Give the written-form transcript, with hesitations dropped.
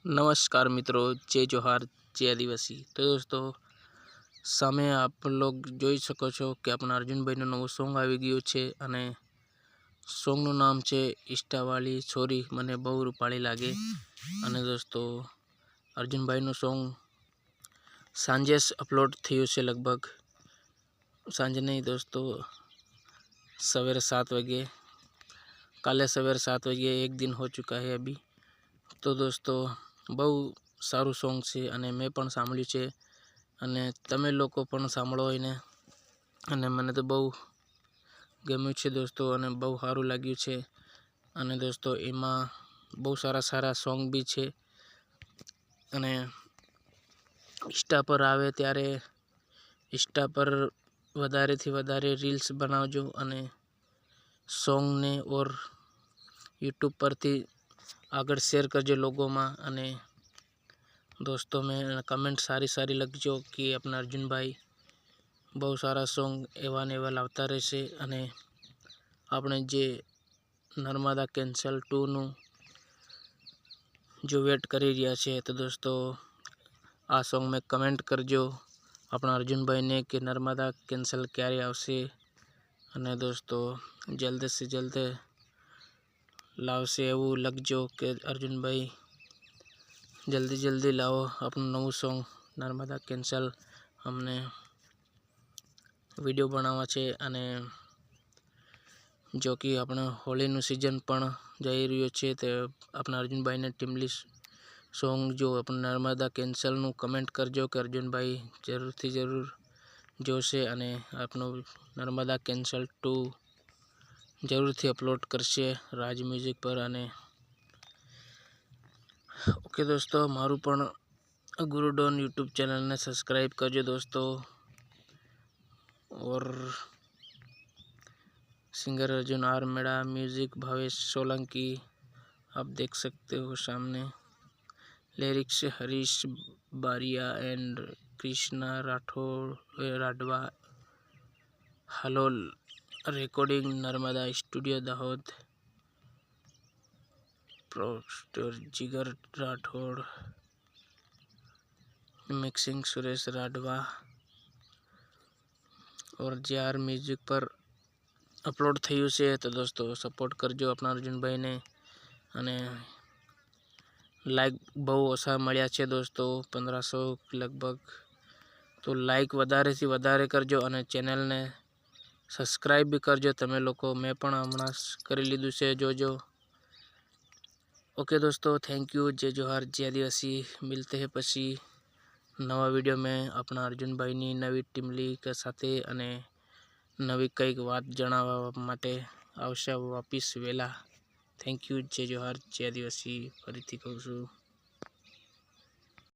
नमस्कार मित्रों, जय जोहार, जय आदिवासी। तो दोस्तों सामे आप लोग જોઈ શકો છો કે આપણા અર્જુનભાઈનું નવું સોંગ આવી ગયું છે અને સોંગનું નામ છે ઇન્સ્ટાવાળી છોરી મને બહુ રૂપાળી લાગે। અને દોસ્તો અર્જુનભાઈનું સોંગ સાંજે જ અપલોડ થયું છે, લગભગ સાંજે નહીં दोस्तों, सवेरे 7 बजे, काले सवेरे 7 बजे एक दिन हो चुका है अभी। तो दोस्तों बहु सारू सॉन्ग छे अने मैं पण सांभळ्युं छे अने तमे लोको पण सांभळो एने अने मने तो बहु गम्युं छे दोस्तों अने बहु सारूं लाग्युं छे। अने दोस्तों एमां बहु सारा सारा सॉन्ग बी छे अने इंस्टा पर आवे त्यारे इंस्टा पर वधारे थी वधारे रील्स बनावजो अने सॉन्ग ने और यूट्यूब पर थी आगळ शेर करजो लोगों में। अने दोस्तों में कमेंट सारी सारी लगजो कि अपना अर्जुन भाई बहुत सारा सॉन्ग एवा ने एवा लावता रहेशे। अने आपणे जे नर्मदा कैंसल 2 नु जो वेट करी रह्या छे, तो दोस्तों आ सॉन्ग में कमेंट करजो अपना अर्जुन भाई ने कि नर्मदा कैंसल क्यारे आवशे। अने दोस्तों जल्द से जल्द लावशे एवं लगजो कि अर्जुन भाई जल्दी जल्दी लावो अपनु नवुं सॉन्ग नर्मदा कैंसल। हमने वीडियो बनावा छे अने जो कि अपने होलीनु सीजन पण जई रह्यो छे, तो अपना अर्जुन भाई ने टीमली सॉन्ग जो अपन नर्मदा कैंसल नु कमेंट करजो कि अर्जुन भाई जरूर थी जरूर जोशे अने अपनो नर्मदा कैंसल 2 जरूर थी अपलोड करशे राज म्यूजिक पर। अने ओके दोस्तों, मारू पण गुरुडॉन यूट्यूब चैनल ने सब्सक्राइब करजो दोस्तों। और singer Arjun R Meda, music Bhavesh Solanki आप देख सकते हो सामने, lyrics Harish Bariya and Krishna Rathwa. Halol recording Narmada studio Dahod, producer Jigar Rathod, mixing Suresh Rathwa और जेआर म्यूजिक पर अपलोड थयुं छे। तो दोस्तों सपोर्ट करजो अपना अर्जुन भाई ने। अने लाइक बहु ओछा मळ्या छे दोस्तों, 1500 लगभग। तो लाइक वधारे थी वधारे करजो अने चेनल ने सब्सक्राइब भी करजो तमे लोको। मैं पण हमणां करी लीधुं छे, जोजो। ओके दोस्तों, थैंक यू, जय जोहार, जय आदिवासी। मिलते हैं पछी नवा वीडियो में अपना अर्जुन भाई नी नवी टीमली के साथे अने नवी कईक वात जणाववा माटे आवशे वापस वेला। थैंक यू, जय जोहार, जय आदिवासी। फरीथी कहूं छुं।